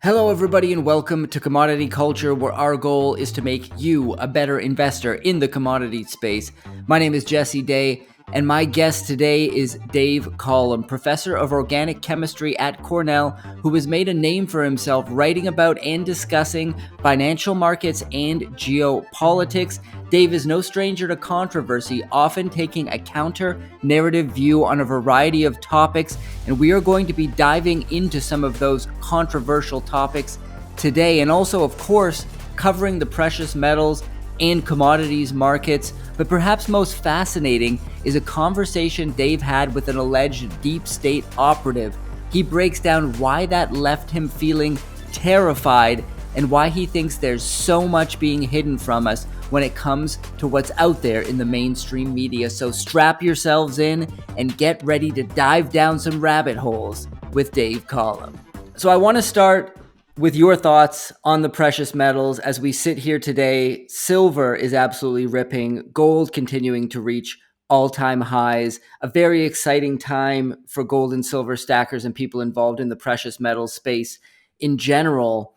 Hello, everybody, and welcome to Commodity Culture, where our goal is to make you a better investor in the commodity space. My name is Jesse Day, and my guest today is Dave Collum, professor of organic chemistry at Cornell, who has made a name for himself writing about and discussing financial markets and geopolitics. Dave is no stranger to controversy, often taking a counter-narrative view on a variety of topics, and we are going to be diving into some of those controversial topics today, and also, of course, covering the precious metals and commodities markets. But perhaps most fascinating is a conversation Dave had with an alleged deep state operative. He breaks down why that left him feeling terrified and why he thinks there's so much being hidden from us when it comes to what's out there in the mainstream media. So strap yourselves in and get ready to dive down some rabbit holes with Dave Collum. So I want to start with your thoughts on the precious metals. As we sit here today, silver is absolutely ripping, gold continuing to reach all-time highs, a very exciting time for gold and silver stackers and people involved in the precious metals space in general.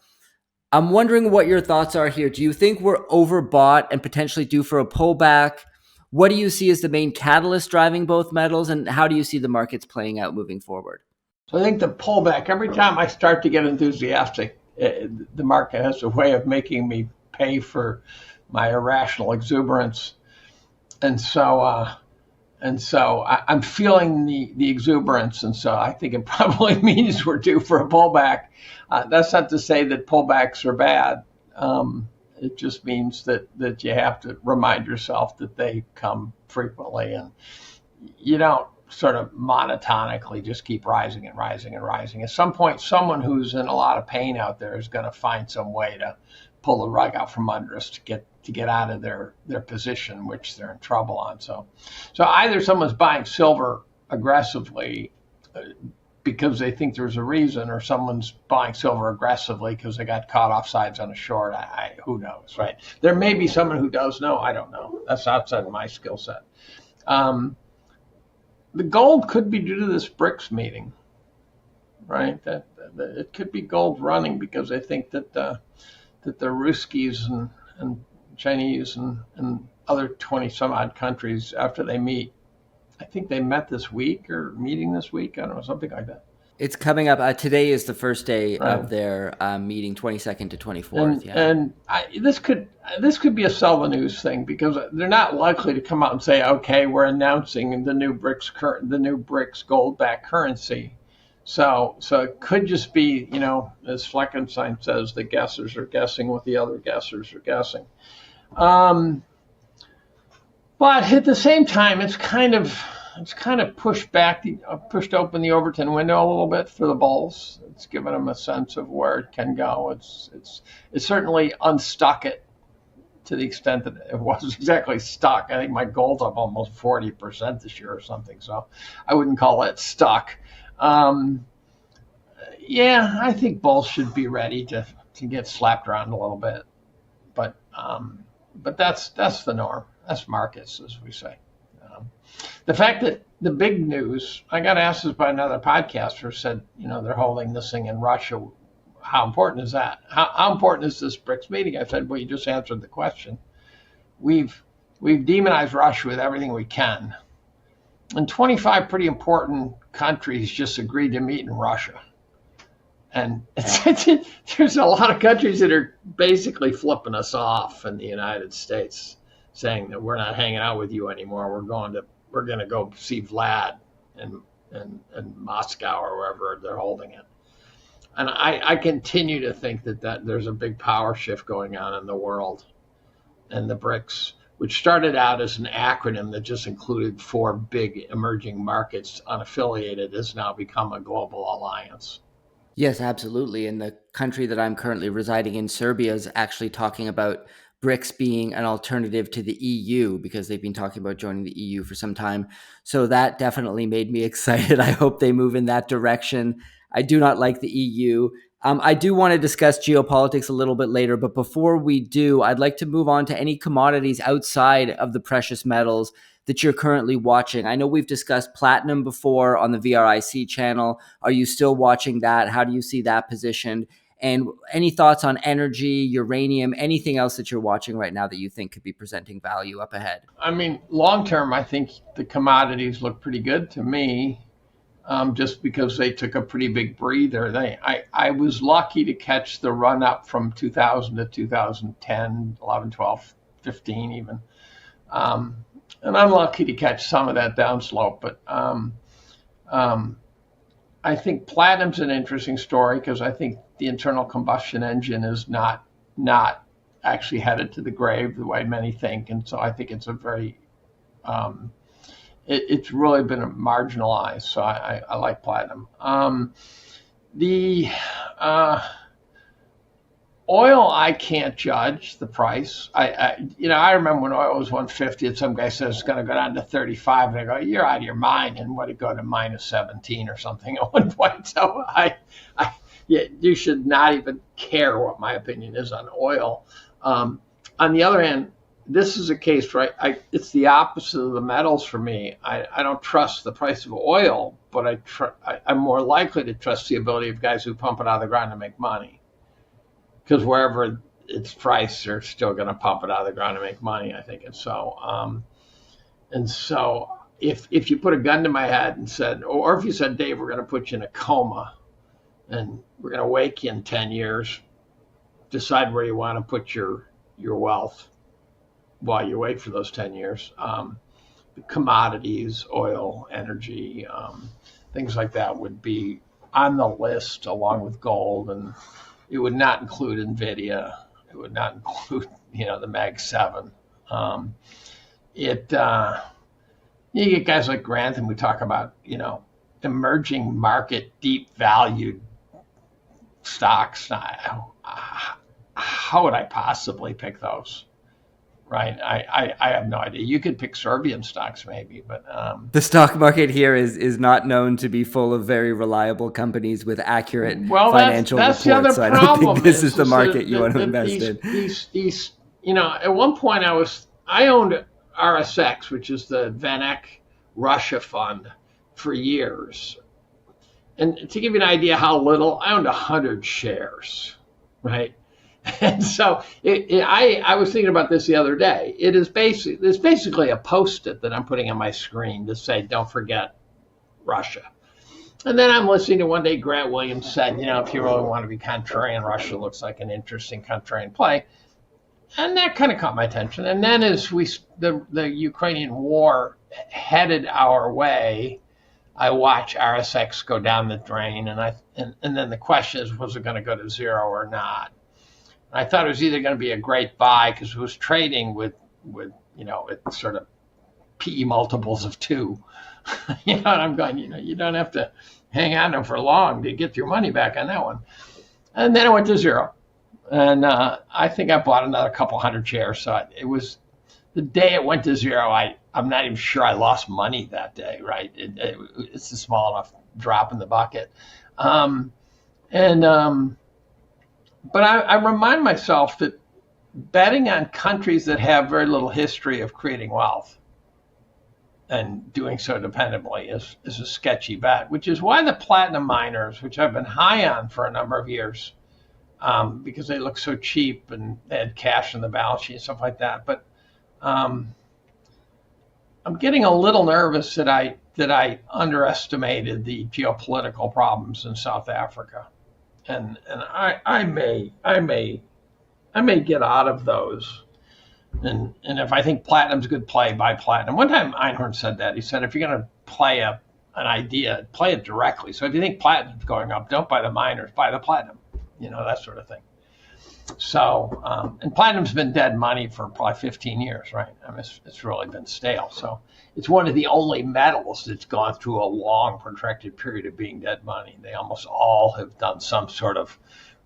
I'm wondering what your thoughts are here. Do you think we're overbought and potentially due for a pullback? What do you see as the main catalyst driving both metals, and how do you see the markets playing out moving forward? So I think the pullback, every time I start to get enthusiastic, the market has a way of making me pay for my irrational exuberance. And so I'm feeling the exuberance. And so I think it probably means we're due for a pullback. That's not to say that pullbacks are bad. It just means that you have to remind yourself that they come frequently, and you don't sort of monotonically just keep rising and rising and rising. At some point, someone who's in a lot of pain out there is going to find some way to pull the rug out from under us to get out of their position, which they're in trouble on. So either someone's buying silver aggressively because they think there's a reason, or someone's buying silver aggressively because they got caught off sides on a short. Who knows, right? There may be someone who does know. I don't know. That's outside of my skill set. The gold could be due to this BRICS meeting, right? That it could be gold running because I think that the Ruskies and Chinese and other 20 some odd countries, after they meet, I think they met this week or meeting this week. I don't know, something like that. It's coming up. Today is the first day of their meeting, 22nd to 24th. And this could be a sell the news thing, because they're not likely to come out and say, okay, we're announcing the new BRICS gold-backed currency. So it could just be, as Fleckenstein says, the guessers are guessing what the other guessers are guessing. But at the same time, it's kind of pushed open the Overton window a little bit for the bulls. It's given them a sense of where it can go. It's certainly unstuck it to the extent that it wasn't exactly stuck. I think my gold's up almost 40% this year or something, so I wouldn't call that stuck. I think bulls should be ready to get slapped around a little bit, but that's the norm. That's markets, as we say. The fact that the big news, I got asked this by another podcaster, said, they're holding this thing in Russia. How important is that? How important is this BRICS meeting? I said, well, you just answered the question. We've demonized Russia with everything we can. And 25 pretty important countries just agreed to meet in Russia. And there's a lot of countries that are basically flipping us off in the United States, saying that we're not hanging out with you anymore. We're going to go see Vlad in Moscow or wherever they're holding it. And I continue to think that there's a big power shift going on in the world. And the BRICS, which started out as an acronym that just included 4 big emerging markets unaffiliated, has now become a global alliance. Yes, absolutely. And the country that I'm currently residing in, Serbia, is actually talking about BRICS being an alternative to the EU, because they've been talking about joining the EU for some time. So that definitely made me excited. I hope they move in that direction. I do not like the EU. I do want to discuss geopolitics a little bit later, but before we do, I'd like to move on to any commodities outside of the precious metals that you're currently watching. I know we've discussed platinum before on the VRIC channel. Are you still watching that? How do you see that positioned? And any thoughts on energy, uranium, anything else that you're watching right now that you think could be presenting value up ahead? I mean, long term, I think the commodities look pretty good to me, just because they took a pretty big breather. I was lucky to catch the run up from 2000 to 2010, 11, 12, 15 even. And I'm lucky to catch some of that downslope. But I think platinum's an interesting story because I think the internal combustion engine is not actually headed to the grave the way many think, and so I think it's a very it's really been marginalized. So I like platinum. The oil, I can't judge the price. I remember when oil was 150 and some guy says it's going to go down to 35, and I go, you're out of your mind, and what, it go to minus 17 or something at one point. So you should not even care what my opinion is on oil. On the other hand, this is a case where it's the opposite of the metals for me. I don't trust the price of oil, but I'm more likely to trust the ability of guys who pump it out of the ground to make money. Because wherever it's priced, they're still going to pump it out of the ground to make money, I think. And so if you put a gun to my head and said, or if you said, Dave, we're going to put you in a coma and we're going to wake you in 10 years, decide where you want to put your wealth while you wait for those 10 years. The commodities, oil, energy, things like that would be on the list along with gold, and it would not include NVIDIA. It would not include, the Mag 7. You get guys like Grant, and we talk about, emerging market, deep valued stocks. How would I possibly pick those? Right. I have no idea. You could pick Serbian stocks maybe, but the stock market here is not known to be full of very reliable companies with accurate financial reports. The other so I don't think this is the market you want to invest in. These, at one point I owned RSX, which is the Vanek Russia fund, for years. And to give you an idea how little, I owned 100 shares, right? And so I was thinking about this the other day. It's basically a Post-it that I'm putting on my screen to say, don't forget Russia. And then I'm listening to one day Grant Williams said, if you really want to be contrarian, Russia looks like an interesting contrarian play. And that kind of caught my attention. And then as the Ukrainian war headed our way, I watched RSX go down the drain. And then the question is, was it going to go to zero or not? I thought it was either going to be a great buy because it was trading with it's sort of PE multiples of 2. And I'm going, you don't have to hang on to them for long to get your money back on that one. And then it went to zero. And I think I bought another couple hundred shares. So it was the day it went to zero. I'm not even sure I lost money that day, right? It's a small enough drop in the bucket. But I remind myself that betting on countries that have very little history of creating wealth and doing so dependably is a sketchy bet, which is why the platinum miners, which I've been high on for a number of years, because they look so cheap and they had cash in the balance sheet and stuff like that. But I'm getting a little nervous that I underestimated the geopolitical problems in South Africa. And I may get out of those. And if I think platinum's a good play, buy platinum. One time Einhorn said that. He said, if you're going to play an idea, play it directly. So if you think platinum's going up, don't buy the miners, buy the platinum, that sort of thing. So, and platinum's been dead money for probably 15 years, right? I mean, it's really been stale. So it's one of the only metals that's gone through a long, protracted period of being dead money. They almost all have done some sort of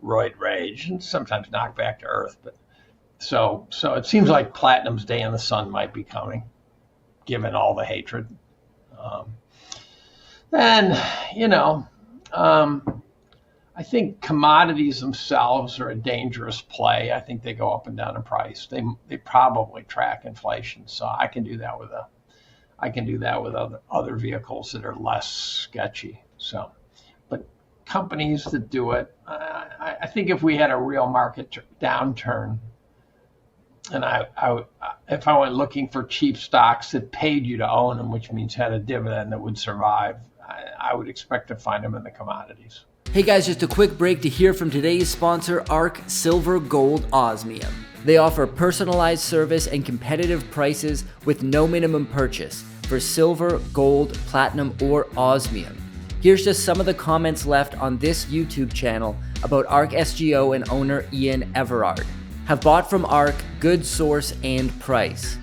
roid rage and sometimes knocked back to earth. But so it seems like platinum's day in the sun might be coming, given all the hatred. I think commodities themselves are a dangerous play. I think they go up and down in price. They probably track inflation, so I can do that with other vehicles that are less sketchy. So, but companies that do it. I think if we had a real market downturn, and if I went looking for cheap stocks that paid you to own them, which means had a dividend that would survive, I would expect to find them in the commodities. Hey guys, just a quick break to hear from today's sponsor, ARC Silver Gold Osmium. They offer personalized service and competitive prices with no minimum purchase for silver, gold, platinum, or osmium. Here's just some of the comments left on this YouTube channel about ARC SGO and owner Ian Everard. Have bought from ARC, good source and price.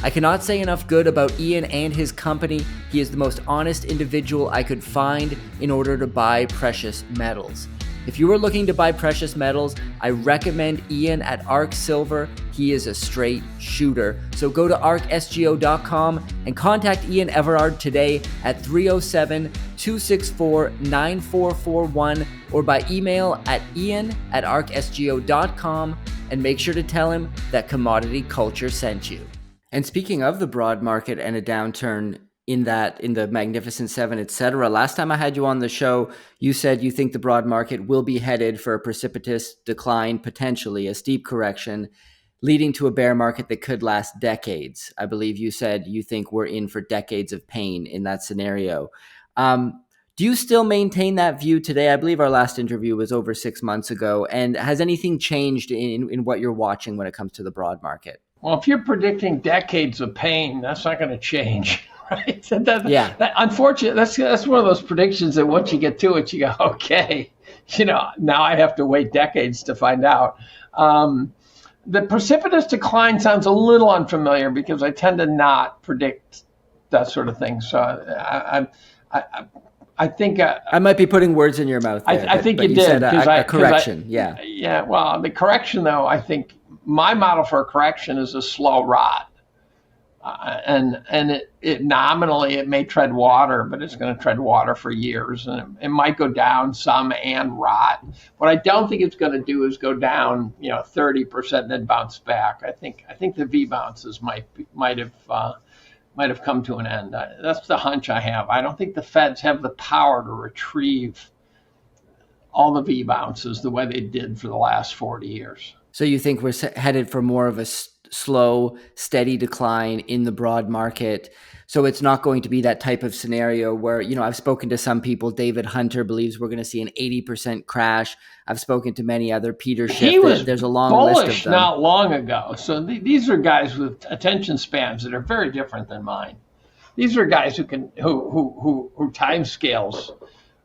I cannot say enough good about Ian and his company. He is the most honest individual I could find in order to buy precious metals. If you are looking to buy precious metals, I recommend Ian at ARC Silver. He is a straight shooter. So go to arcsgo.com and contact Ian Everard today at 307-264-9441 or by email at ian@arcsgo.com, and make sure to tell him that Commodity Culture sent you. And speaking of the broad market and a downturn in the Magnificent Seven, etc., last time I had you on the show, you said you think the broad market will be headed for a precipitous decline, potentially a steep correction, leading to a bear market that could last decades. I believe you said you think we're in for decades of pain in that scenario. Do you still maintain that view today? I believe our last interview was over 6 months ago. And has anything changed in what you're watching when it comes to the broad market? Well, if you're predicting decades of pain, that's not going to change, right? Unfortunately, that's one of those predictions that once you get to it, you go, okay, now I have to wait decades to find out. The precipitous decline sounds a little unfamiliar because I tend to not predict that sort of thing. So I think I might be putting words in your mouth there, I think you did. Said a correction, yeah. Yeah, well, the correction, though, I think my model for a correction is a slow rot. And it nominally, it may tread water, but it's going to tread water for years. And it might go down some and rot. What I don't think it's going to do is go down, 30% and then bounce back. I think the V bounces might have come to an end. That's the hunch I have. I don't think the Feds have the power to retrieve all the V bounces the way they did for the last 40 years. So you think we're headed for more of a slow, steady decline in the broad market? So it's not going to be that type of scenario where, I've spoken to some people. David Hunter believes we're going to see an 80% crash. I've spoken to many other. Peter Schiff. There's a long list of them. Not long ago. So these are guys with attention spans that are very different than mine. These are guys who time scales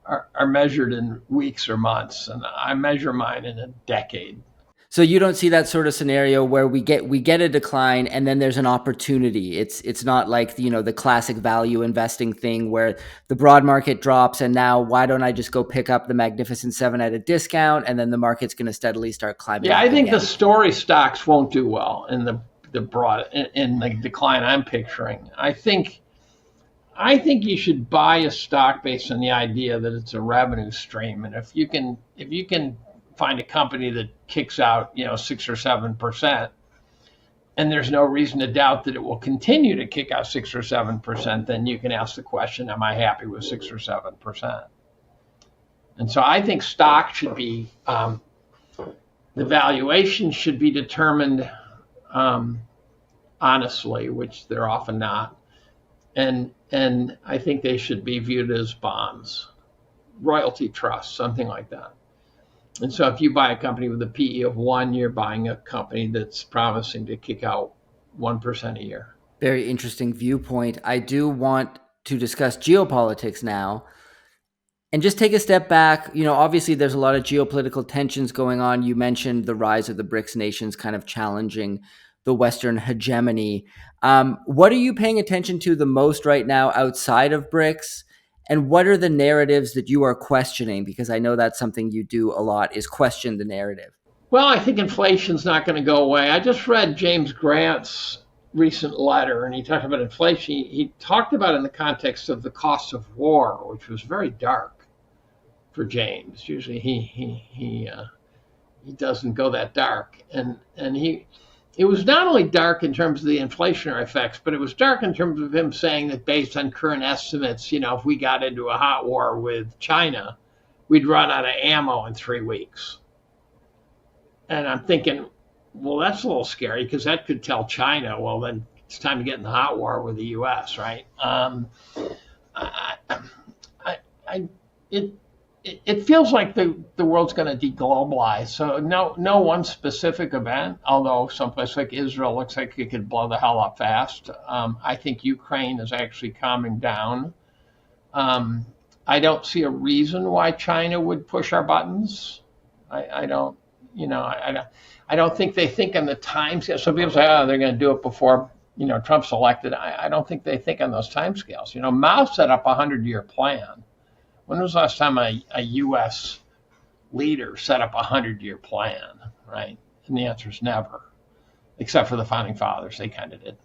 are measured in weeks or months, and I measure mine in a decade. So you don't see that sort of scenario where we get a decline and then there's an opportunity. It's not like the classic value investing thing where the broad market drops and now why don't I just go pick up the Magnificent Seven at a discount and then the market's going to steadily start climbing. Yeah, I think the story stocks won't do well in the decline I'm picturing. I think you should buy a stock based on the idea that it's a revenue stream, and if you can find a company that kicks out 6 or 7%, and there's no reason to doubt that it will continue to kick out 6 or 7%, then you can ask the question, am I happy with 6 or 7%? And so I think stock should be, the valuation should be determined honestly, which they're often not. And I think they should be viewed as bonds, royalty trusts, something like that. And so if you buy a company with a PE of 1, you're buying a company that's promising to kick out 1% a year. Very interesting viewpoint. I do want to discuss geopolitics now and just take a step back. Obviously there's a lot of geopolitical tensions going on. You mentioned the rise of the BRICS nations kind of challenging the Western hegemony. What are you paying attention to the most right now outside of BRICS? And what are the narratives that you are questioning? Because I know that's something you do a lot, is question the narrative. Well, I think inflation's not going to go away. I just read James Grant's recent letter, and he talked about inflation. He talked about it in the context of the cost of war, which was very dark for James. Usually he doesn't go that dark. And it was not only dark in terms of the inflationary effects, but it was dark in terms of him saying that based on current estimates, if we got into a hot war with China, we'd run out of ammo in 3 weeks. And I'm thinking, well, that's a little scary because that could tell China, well, then it's time to get in the hot war with the U.S., right? I, I, I, it, it feels like the world's going to deglobalize. So no one specific event, although someplace like Israel looks like it could blow the hell up fast. I think Ukraine is actually calming down. Um, I don't see a reason why China would push our buttons. I don't, I don't think they think on the time scale. Some people say, oh, they're going to do it before, Trump's elected. I don't think they think on those time scales. Mao set up a 100-year plan. When was the last time a U.S. leader set up a 100-year plan, right? And the answer is never, except for the founding fathers. They kind of did.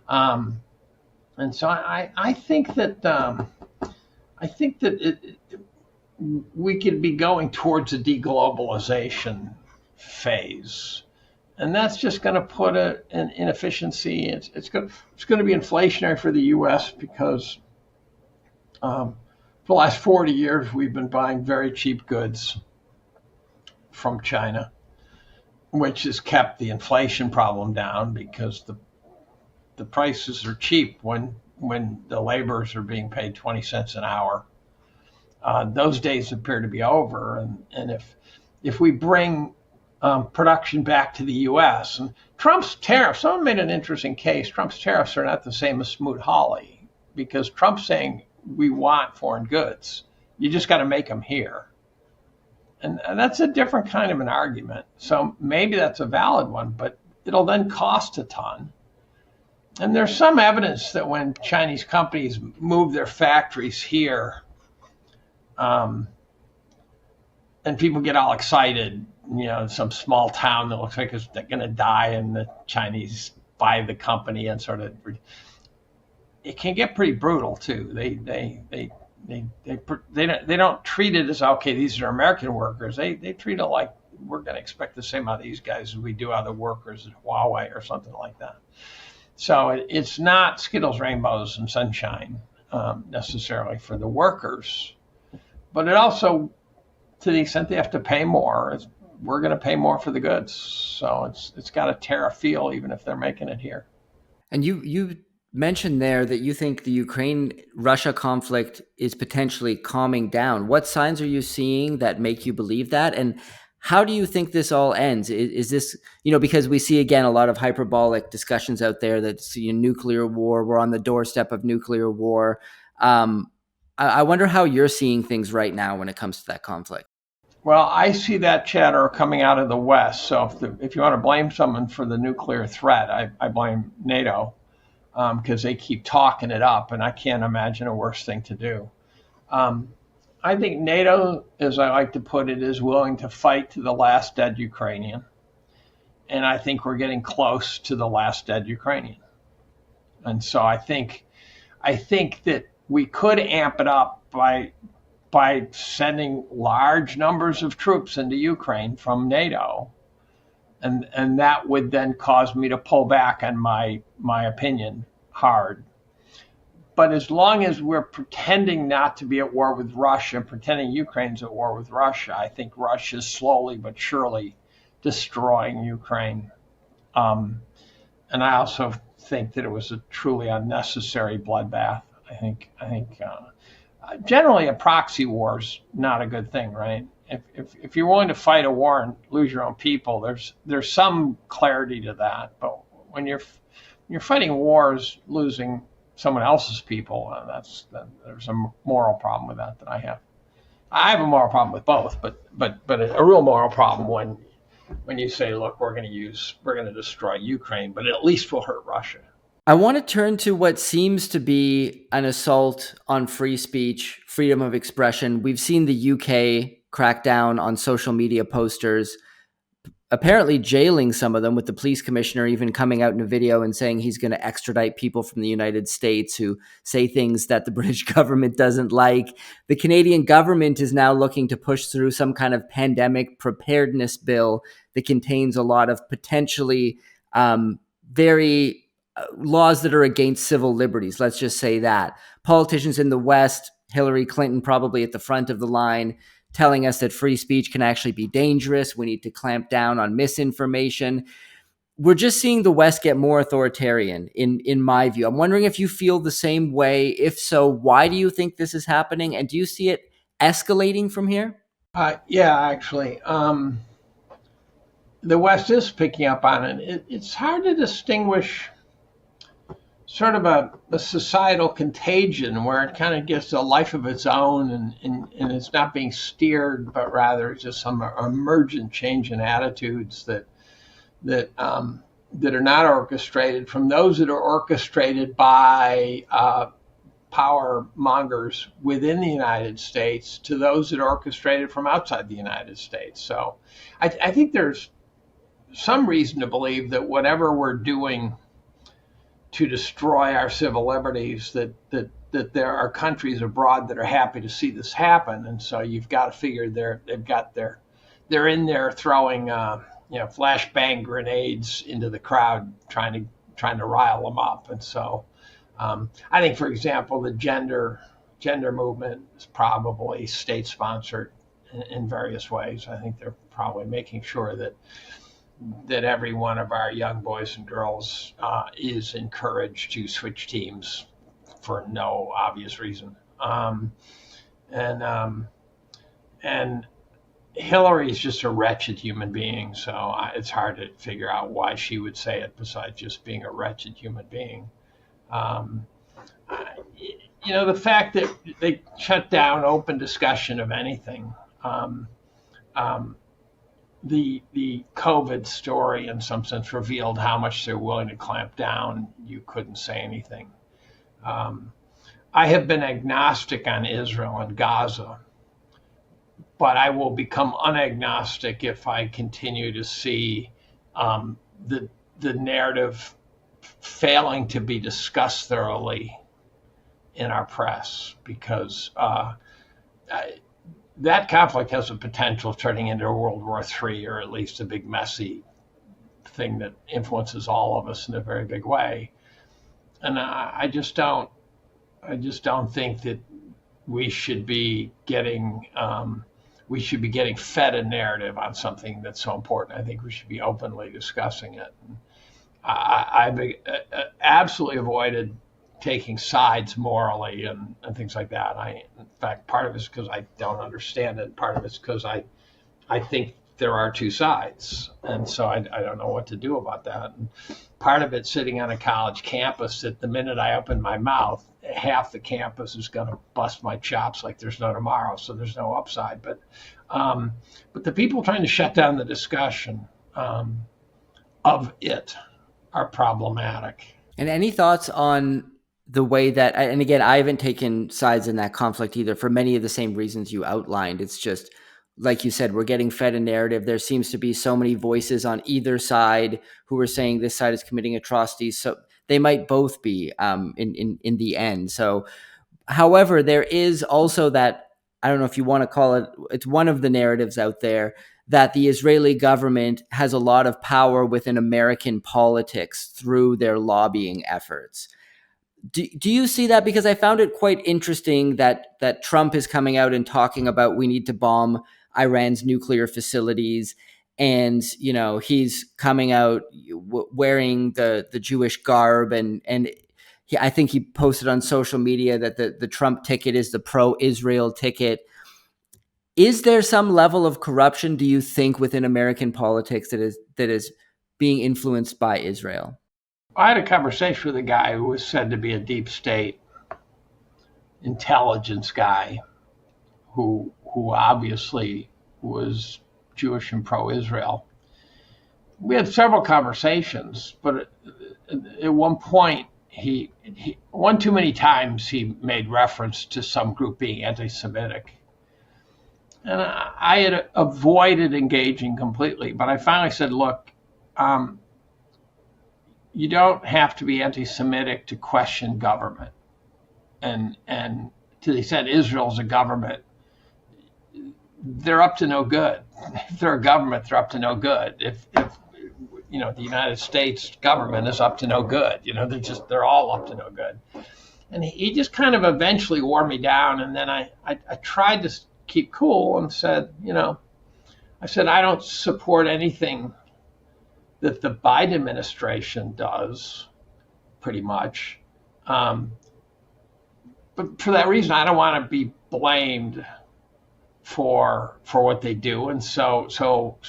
And so I think that we could be going towards a deglobalization phase, and that's just going to put an inefficiency. It's going to be inflationary for the U.S. because for the last 40 years we've been buying very cheap goods from China, which has kept the inflation problem down because the prices are cheap when the laborers are being paid 20 cents an hour. Those days appear to be over, and if we bring production back to the U.S. and Trump's tariffs, someone made an interesting case. Trump's tariffs are not the same as Smoot-Hawley because Trump's saying we want foreign goods. You just got to make them here. And that's a different kind of an argument. So maybe that's a valid one, but it'll then cost a ton. And there's some evidence that when Chinese companies move their factories here, and people get all excited, some small town that looks like it's going to die, and the Chinese buy the company and sort of, it can get pretty brutal too. They don't treat it as, okay, these are American workers. They treat it like we're going to expect the same out of these guys as we do out of the workers at Huawei or something like that. So it's not Skittles, rainbows, and sunshine necessarily for the workers, but it also, to the extent they have to pay more, we're going to pay more for the goods. So it's got a tariff feel even if they're making it here. And you mentioned there that you think the Ukraine-Russia conflict is potentially calming down. What signs are you seeing that make you believe that? And how do you think this all ends? Is this, because we see, again, a lot of hyperbolic discussions out there that nuclear war, we're on the doorstep of nuclear war. I wonder how you're seeing things right now when it comes to that conflict. Well, I see that chatter coming out of the West. So if you want to blame someone for the nuclear threat, I blame NATO. Because they keep talking it up, and I can't imagine a worse thing to do. I think NATO, as I like to put it, is willing to fight to the last dead Ukrainian. And I think we're getting close to the last dead Ukrainian. And so I think that we could amp it up by sending large numbers of troops into Ukraine from NATO. And that would then cause me to pull back on my opinion hard. But as long as we're pretending not to be at war with Russia, pretending Ukraine's at war with Russia, I think Russia's slowly but surely destroying Ukraine. And I also think that it was a truly unnecessary bloodbath. I think generally a proxy war is not a good thing, right? If you're willing to fight a war and lose your own people, there's some clarity to that. But when you're fighting wars, losing someone else's people, there's a moral problem with that I have. I have a moral problem with both, but a real moral problem when you say, look, we're going to destroy Ukraine, but at least we'll hurt Russia. I want to turn to what seems to be an assault on free speech, freedom of expression. We've seen the UK crack down on social media posters, apparently jailing some of them, with the police commissioner even coming out in a video and saying he's going to extradite people from the United States who say things that the British government doesn't like. The Canadian government is now looking to push through some kind of pandemic preparedness bill that contains a lot of potentially very laws that are against civil liberties. Let's just say that. Politicians in the West, Hillary Clinton probably at the front of the line, telling us that free speech can actually be dangerous. We need to clamp down on misinformation. We're just seeing the West get more authoritarian, in my view. I'm wondering if you feel the same way. If so, why do you think this is happening? And do you see it escalating from here? Yeah, actually, the West is picking up on it. It's hard to distinguish sort of a societal contagion where it kind of gets a life of its own, and it's not being steered, but rather just some emergent change in attitudes that are not orchestrated from those that are orchestrated by power mongers within the United States to those that are orchestrated from outside the United States. So I think there's some reason to believe that whatever we're doing to destroy our civil liberties, that there are countries abroad that are happy to see this happen, and so you've got to figure they're in there throwing flashbang grenades into the crowd, trying to rile them up. And so I think, for example, the gender movement is probably state sponsored in various ways. I think they're probably making sure that every one of our young boys and girls is encouraged to switch teams for no obvious reason. And Hillary's just a wretched human being, so it's hard to figure out why she would say it besides just being a wretched human being. The fact that they shut down open discussion of anything, the COVID story in some sense revealed how much they're willing to clamp down. You couldn't say anything. I have been agnostic on Israel and Gaza, but I will become unagnostic if I continue to see the narrative failing to be discussed thoroughly in our press, because that conflict has a potential of turning into a World War III, or at least a big messy thing that influences all of us in a very big way. And I just don't think that we should be getting fed a narrative on something that's so important. I think we should be openly discussing it. I've absolutely avoided taking sides morally and things like that. In fact, part of it's because I don't understand it. Part of it's because I think there are two sides, and so I don't know what to do about that. And part of it sitting on a college campus, that the minute I open my mouth, half the campus is going to bust my chops like there's no tomorrow. So there's no upside. But the people trying to shut down the discussion of it are problematic. And any thoughts on the way that, and again, I haven't taken sides in that conflict either, for many of the same reasons you outlined. It's just, like you said, we're getting fed a narrative. There seems to be so many voices on either side who are saying this side is committing atrocities. So they might both be in the end. So, however, there is also that, I don't know if you want to call it, it's one of the narratives out there that the Israeli government has a lot of power within American politics through their lobbying efforts. Do you see that? Because I found it quite interesting that Trump is coming out and talking about we need to bomb Iran's nuclear facilities, and he's coming out wearing the Jewish garb, and I think he posted on social media that the Trump ticket is the pro-Israel ticket. Is there some level of corruption, do you think, within American politics that is being influenced by Israel? I had a conversation with a guy who was said to be a deep state intelligence guy who obviously was Jewish and pro-Israel. We had several conversations, but at one point, he one too many times he made reference to some group being anti-Semitic. And I had avoided engaging completely, but I finally said, look, you don't have to be anti-Semitic to question government. And to the extent Israel's a government, they're up to no good. If they're a government, they're up to no good. If the United States government is up to no good, they're all up to no good. And he just kind of eventually wore me down. And then I tried to keep cool and said, I said, I don't support anything that the Biden administration does, pretty much. But for that reason, I don't want to be blamed for what they do. And so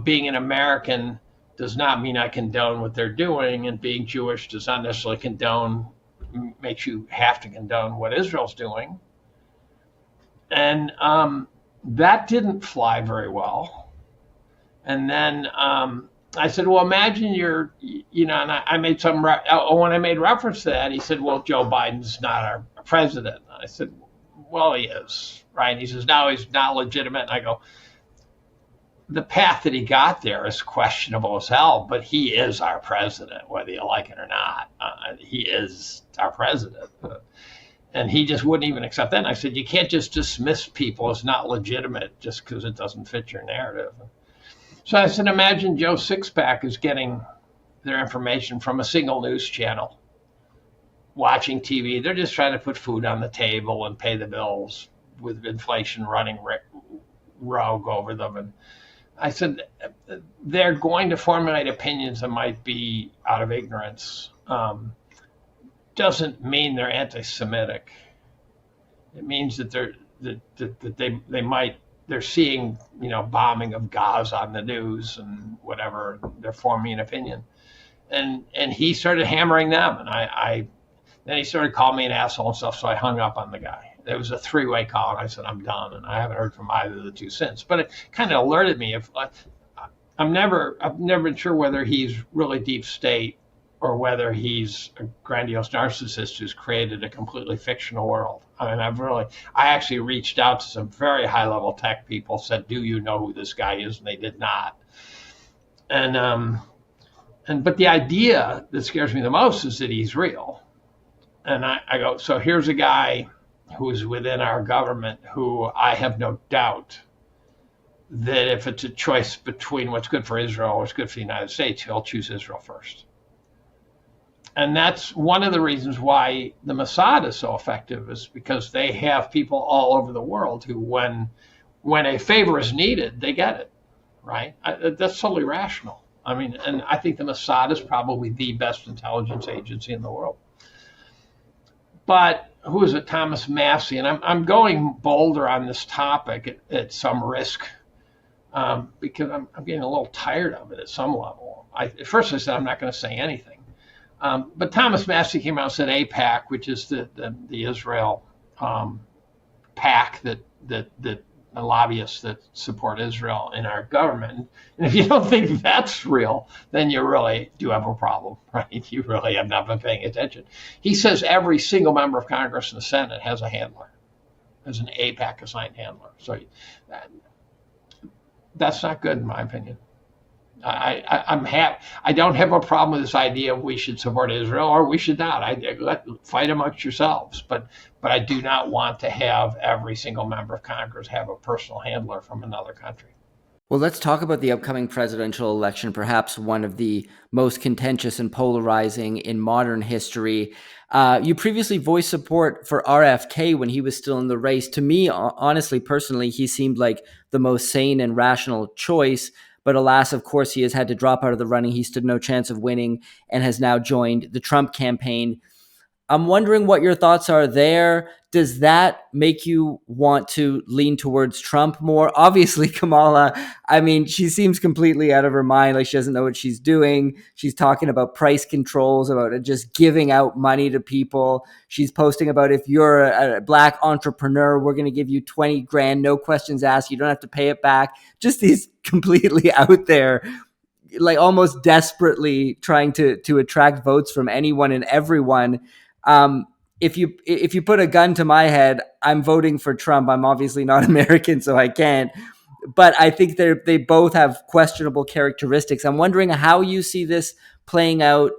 being an American does not mean I condone what they're doing, and being Jewish does not necessarily makes you have to condone what Israel's doing. And that didn't fly very well. And then I said, well, imagine and I made when I made reference to that, he said, well, Joe Biden's not our president. I said, well, he is, right? And he says, no, he's not legitimate. And I go, the path that he got there is questionable as hell, but he is our president, whether you like it or not. He is our president. And he just wouldn't even accept that. And I said, you can't just dismiss people as not legitimate just because it doesn't fit your narrative. So I said, imagine Joe Sixpack is getting their information from a single news channel, watching TV. They're just trying to put food on the table and pay the bills with inflation running rogue over them. And I said, they're going to formulate opinions that might be out of ignorance. Doesn't mean they're anti-Semitic. It means that they're seeing, bombing of Gaza on the news and whatever, they're forming an opinion. And he started hammering them. And then he started calling me an asshole and stuff. So I hung up on the guy. It was a three-way call. And I said, I'm done. And I haven't heard from either of the two since. But it kind of alerted me. I've never been sure whether he's really deep state or whether he's a grandiose narcissist who's created a completely fictional world. I mean, I actually reached out to some very high-level tech people, said, do you know who this guy is? And they did not. But the idea that scares me the most is that he's real. And I go, so here's a guy who is within our government who I have no doubt that if it's a choice between what's good for Israel or what's good for the United States, he'll choose Israel first. And that's one of the reasons why the Mossad is so effective, is because they have people all over the world who, when a favor is needed, they get it, right? That's totally rational. I mean, and I think the Mossad is probably the best intelligence agency in the world. But who is it? Thomas Massie. And I'm going bolder on this topic at some risk, because I'm getting a little tired of it at some level. At first I said I'm not going to say anything. But Thomas Massie came out and said AIPAC, which is the Israel PAC that the lobbyists that support Israel in our government. And if you don't think that's real, then you really do have a problem, right? You really have not been paying attention. He says every single member of Congress and the Senate has a handler, has an AIPAC assigned handler. So that's not good, in my opinion. I don't have a problem with this idea of we should support Israel or we should not. Fight amongst yourselves, but I do not want to have every single member of Congress have a personal handler from another country. Well, let's talk about the upcoming presidential election, perhaps one of the most contentious and polarizing in modern history. You previously voiced support for RFK when he was still in the race. To me, honestly, personally, he seemed like the most sane and rational choice. But alas, of course, he has had to drop out of the running. He stood no chance of winning and has now joined the Trump campaign. I'm wondering what your thoughts are there. Does that make you want to lean towards Trump more? Obviously, Kamala, I mean, she seems completely out of her mind. Like she doesn't know what she's doing. She's talking about price controls, about just giving out money to people. She's posting about, if you're a Black entrepreneur, we're going to give you 20 grand, no questions asked. You don't have to pay it back. Just these completely out there, like almost desperately trying to attract votes from anyone and everyone. If you put a gun to my head, I'm voting for Trump. I'm obviously not American, so I can't. But I think they both have questionable characteristics. I'm wondering how you see this playing out,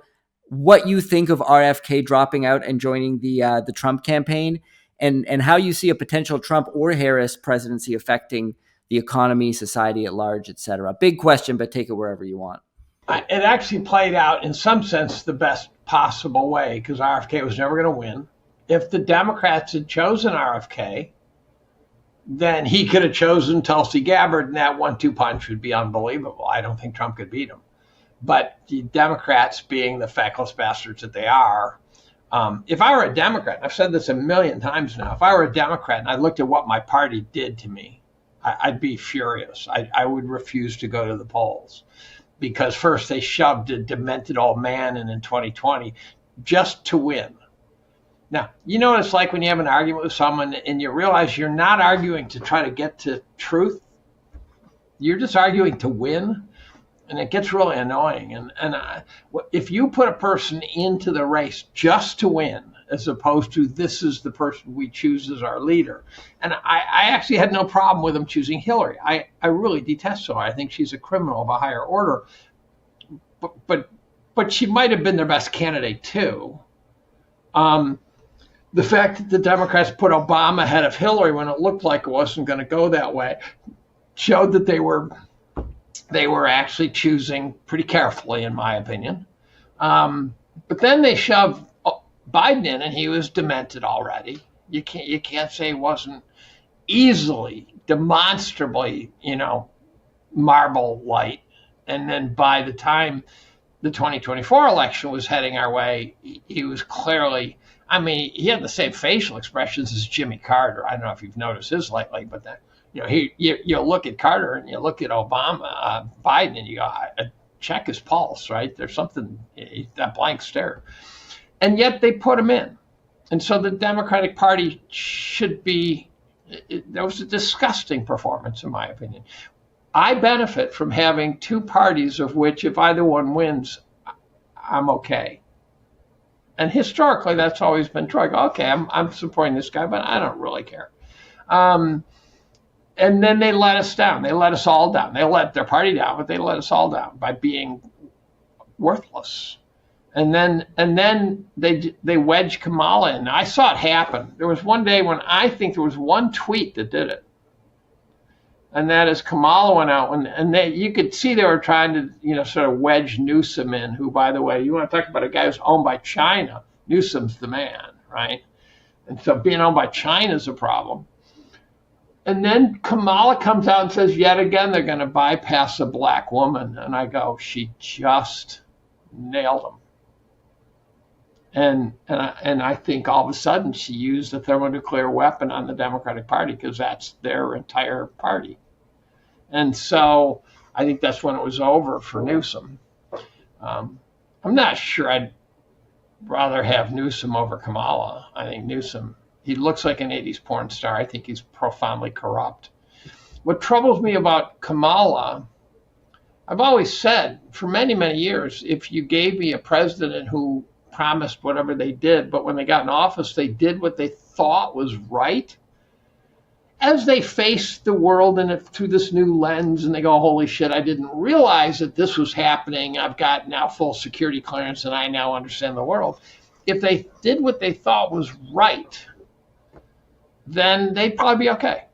what you think of RFK dropping out and joining the Trump campaign, and how you see a potential Trump or Harris presidency affecting the economy, society at large, et cetera. Big question, but take it wherever you want. It actually played out in some sense the best possible way, because RFK was never going to win. If the Democrats had chosen RFK, then he could have chosen Tulsi Gabbard, and that 1-2 punch would be unbelievable. I don't think Trump could beat him. But the Democrats, being the feckless bastards that they are, if I were a Democrat, and I've said this a million times now, if I were a Democrat and I looked at what my party did to me, I'd be furious. I would refuse to go to the polls. Because first they shoved a demented old man in 2020 just to win. Now, you know what it's like when you have an argument with someone and you realize you're not arguing to try to get to truth. You're just arguing to win. And it gets really annoying. If you put a person into the race just to win, as opposed to this is the person we choose as our leader. And I actually had no problem with them choosing Hillary. I really detest her. I think she's a criminal of a higher order. But she might have been their best candidate too. The fact that the Democrats put Obama ahead of Hillary when it looked like it wasn't going to go that way showed that they were actually choosing pretty carefully, in my opinion. But then they shoved Biden in, and he was demented already. You can't say he wasn't easily, demonstrably, marble light. And then by the time the 2024 election was heading our way, he was clearly, he had the same facial expressions as Jimmy Carter. I don't know if you've noticed his lately, but that, you look at Carter and you look at Biden, and you go, check his pulse, right? There's something, that blank stare. And yet they put him in. And so the Democratic Party should be, that was a disgusting performance, in my opinion. I benefit from having two parties of which if either one wins, I'm okay. And historically, that's always been true. I go, okay, I'm supporting this guy, but I don't really care. And then they let us down. They let us all down. They let their party down, but they let us all down by being worthless. And then they wedged Kamala in. I saw it happen. There was one day when I think there was one tweet that did it. And that is Kamala went out and you could see they were trying to, sort of wedge Newsom in, who, by the way, you want to talk about a guy who's owned by China. Newsom's the man, right? And so being owned by China is a problem. And then Kamala comes out and says, yet again, they're going to bypass a black woman. And I go, she just nailed him. And I think all of a sudden she used a thermonuclear weapon on the Democratic Party because that's their entire party. And so I think that's when it was over for Newsom. I'm not sure I'd rather have Newsom over Kamala. I think Newsom, he looks like an 80s porn star. I think he's profoundly corrupt. What troubles me about Kamala, I've always said for many, many years, if you gave me a president who promised whatever they did, but when they got in office, they did what they thought was right. As they face the world through this new lens and they go, holy shit, I didn't realize that this was happening. I've got now full security clearance and I now understand the world. If they did what they thought was right, then they'd probably be okay.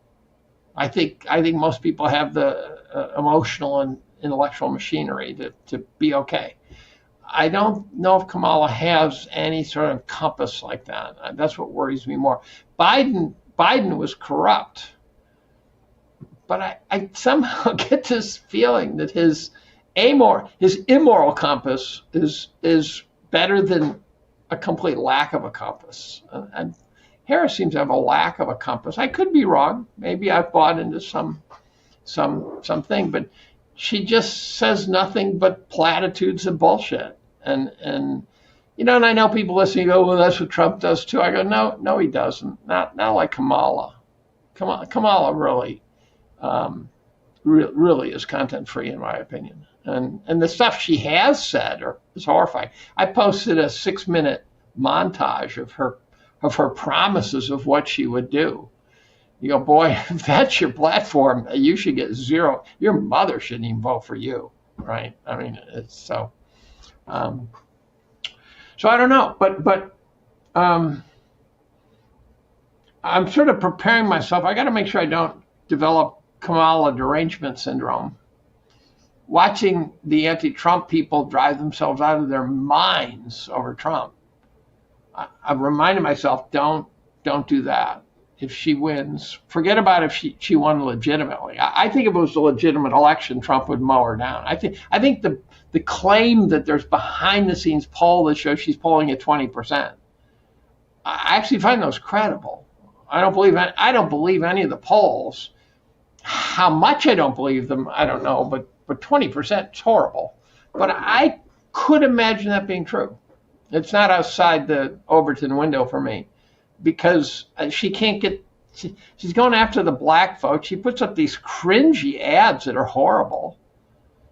I think most people have the emotional and intellectual machinery to be okay. I don't know if Kamala has any sort of compass like that. That's what worries me more. Biden was corrupt, but I somehow get this feeling that his immoral compass is better than a complete lack of a compass. And Harris seems to have a lack of a compass. I could be wrong. Maybe I've bought into something, but she just says nothing but platitudes and bullshit. And I know people listening go, well, that's what Trump does too. I go, no, he doesn't. Not like Kamala. Kamala really is content free, in my opinion. And the stuff she has said is horrifying. I posted a 6-minute montage of her promises of what she would do. You go, boy, if that's your platform, you should get 0. Your mother shouldn't even vote for you, right? I mean, it's so. So I don't know, but I'm sort of preparing myself. I got to make sure I don't develop Kamala derangement syndrome. Watching the anti-Trump people drive themselves out of their minds over Trump, I've reminded myself, don't do that. if she wins. Forget about if she won legitimately. I think if it was a legitimate election, Trump would mow her down. I think the claim that there's behind the scenes poll that shows she's polling at 20%, I actually find those credible. I don't believe any of the polls. How much I don't believe them, I don't know, but 20% is horrible. But I could imagine that being true. It's not outside the Overton window for me, because she can't get. She's going after the black vote. She puts up these cringy ads that are horrible.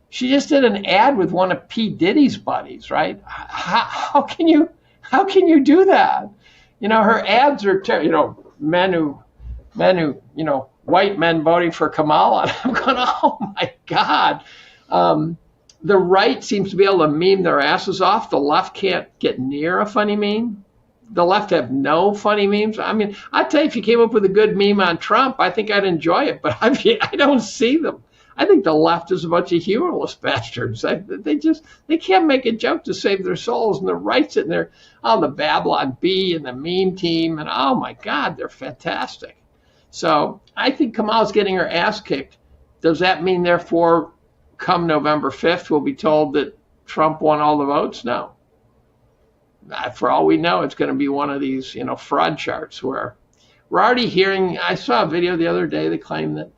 She just did an ad with one of P. Diddy's buddies, right? How can you do that? Her ads are men who white men voting for Kamala. I'm going, oh my God. The right seems to be able to meme their asses off. The left can't get near a funny meme. The left have no funny memes. I mean, I'd tell you, if you came up with a good meme on Trump, I think I'd enjoy it, but I don't see them. I think the left is a bunch of humorless bastards. They can't make a joke to save their souls, and the right's sitting there, the Babylon Bee and the meme team, and oh my God, they're fantastic. So I think Kamala's getting her ass kicked. Does that mean, therefore, come November 5th, we'll be told that Trump won all the votes? No. For all we know, it's going to be one of these, fraud charts where we're already hearing. I saw a video the other day that claimed that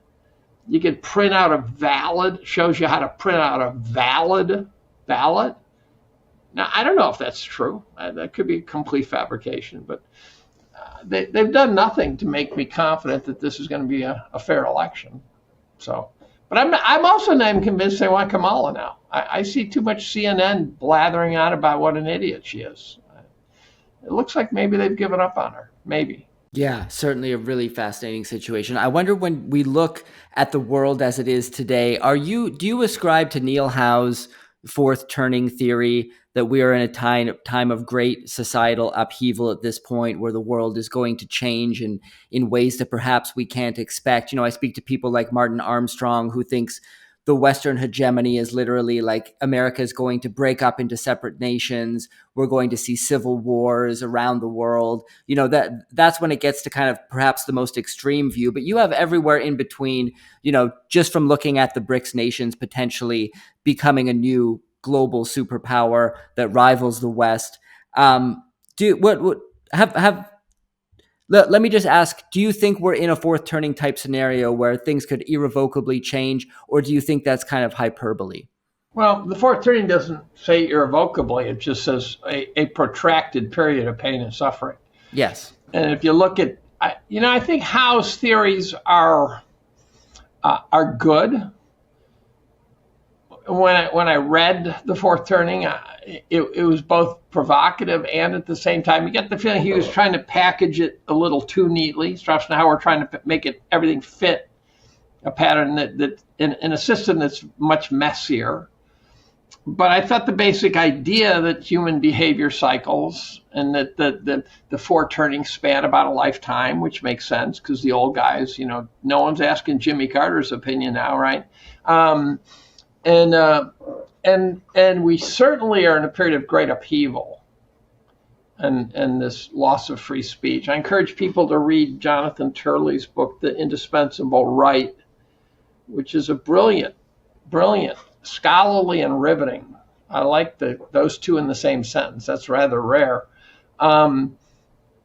you could print out a valid, shows you how to print out a valid ballot. Now, I don't know if that's true. That could be a complete fabrication, but they've done nothing to make me confident that this is going to be a fair election. So, but I'm also not even convinced they want Kamala now. I see too much CNN blathering on about what an idiot she is. It looks like maybe they've given up on her. Maybe. Yeah, certainly a really fascinating situation. I wonder, when we look at the world as it is today, do you ascribe to Neil Howe's fourth turning theory that we are in a time of great societal upheaval at this point, where the world is going to change in ways that perhaps we can't expect? I speak to people like Martin Armstrong, who thinks the Western hegemony is literally like America is going to break up into separate nations. We're going to see civil wars around the world. That's when it gets to kind of perhaps the most extreme view. But you have everywhere in between, just from looking at the BRICS nations potentially becoming a new global superpower that rivals the West. Let me just ask, do you think we're in a fourth turning type scenario where things could irrevocably change, or do you think that's kind of hyperbole? Well, the fourth turning doesn't say irrevocably. It just says a protracted period of pain and suffering. Yes. And if you look at, I think Howe's theories are good. When I read the fourth turning, it was both provocative and at the same time, you get the feeling he was trying to package it a little too neatly. Strauss and Howard trying to make everything fit a pattern that in a system that's much messier. But I thought the basic idea that human behavior cycles and that the four turnings span about a lifetime, which makes sense because the old guys, no one's asking Jimmy Carter's opinion now, right? And we certainly are in a period of great upheaval and this loss of free speech. I encourage people to read Jonathan Turley's book, The Indispensable Right, which is a brilliant, scholarly and riveting. I like those two in the same sentence. That's rather rare.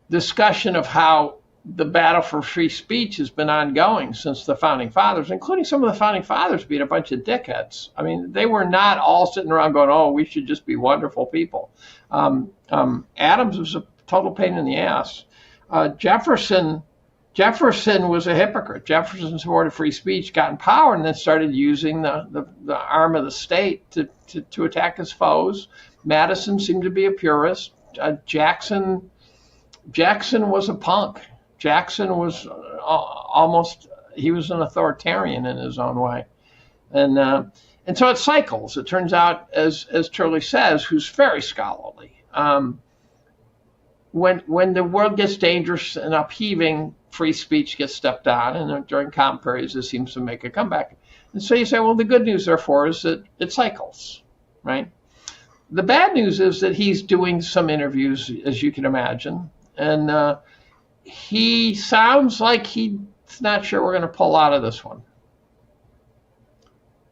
Discussion of how the battle for free speech has been ongoing since the founding fathers, including some of the founding fathers being a bunch of dickheads. I mean, they were not all sitting around going, oh, we should just be wonderful people. Adams was a total pain in the ass. Jefferson was a hypocrite. Jefferson supported free speech, got in power, and then started using the arm of the state to attack his foes. Madison seemed to be a purist. Jackson was a punk. Jackson was he was an authoritarian in his own way. And so it cycles. It turns out, as Turley says, who's very scholarly, when the world gets dangerous and upheaving, free speech gets stepped on, and during calm periods, it seems to make a comeback. And so you say, well, the good news, therefore, is that it cycles, right? The bad news is that he's doing some interviews, as you can imagine, and he sounds like he's not sure we're going to pull out of this one.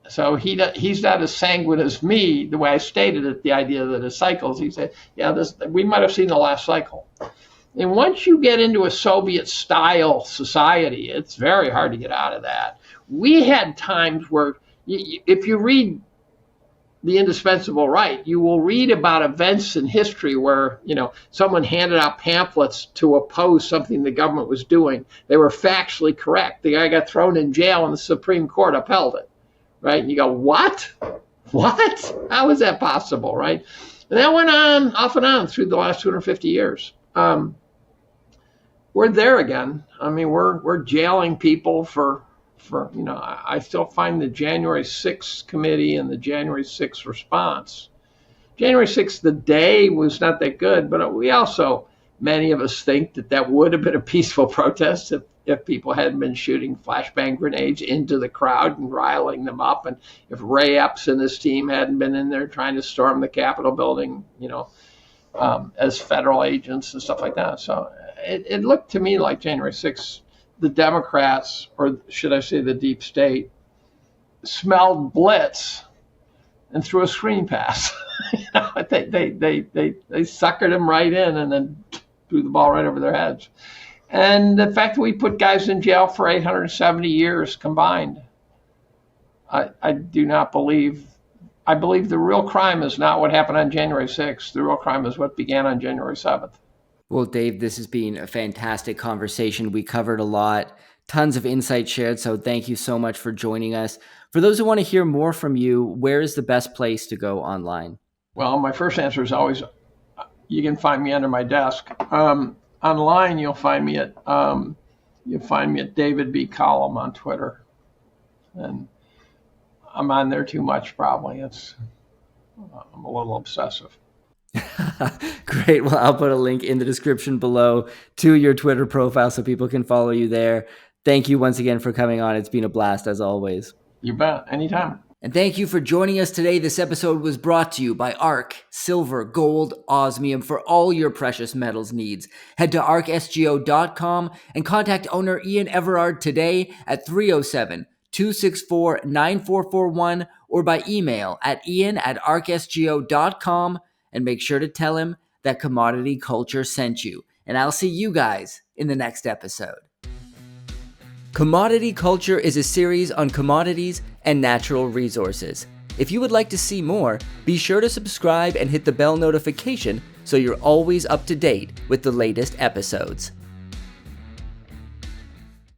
So he's not as sanguine as me, the way I stated it, the idea that it cycles. He said, yeah, we might have seen the last cycle. And once you get into a Soviet-style society, it's very hard to get out of that. We had times where, if you read The Indispensable Right, you will read about events in history where, someone handed out pamphlets to oppose something the government was doing. They were factually correct. The guy got thrown in jail and the Supreme Court upheld it. Right? And you go, what? What? How is that possible? Right? And that went on, off and on, through the last 250 years. We're there again. I mean, we're jailing people for I still find the January 6th committee and the January 6th response. January 6th, the day was not that good, but we also, many of us think that would have been a peaceful protest if people hadn't been shooting flashbang grenades into the crowd and riling them up, and if Ray Epps and his team hadn't been in there trying to storm the Capitol building, as federal agents and stuff like that. So it looked to me like January 6th, the Democrats, or should I say the deep state, smelled blitz and threw a screen pass. They suckered them right in and then threw the ball right over their heads. And the fact that we put guys in jail for 870 years combined, I do not believe. I believe the real crime is not what happened on January 6th. The real crime is what began on January 7th. Well, Dave, this has been a fantastic conversation. We covered a lot, tons of insight shared, so thank you so much for joining us. For those who want to hear more from you, where is the best place to go online? Well, my first answer is always, you can find me under my desk. Online, you'll find me at David B. Collum on Twitter, and I'm on there too much. Probably I'm a little obsessive. Great. Well, I'll put a link in the description below to your Twitter profile so people can follow you there. Thank you once again for coming on. It's been a blast as always. You bet. Anytime. And thank you for joining us today. This episode was brought to you by ARC, silver, gold, osmium for all your precious metals needs. Head to arcsgo.com and contact owner Ian Everard today at 307-264-9441 or by email at ian@arcsgo.com, and make sure to tell him that Commodity Culture sent you. And I'll see you guys in the next episode. Commodity Culture is a series on commodities and natural resources. If you would like to see more, be sure to subscribe and hit the bell notification so you're always up to date with the latest episodes.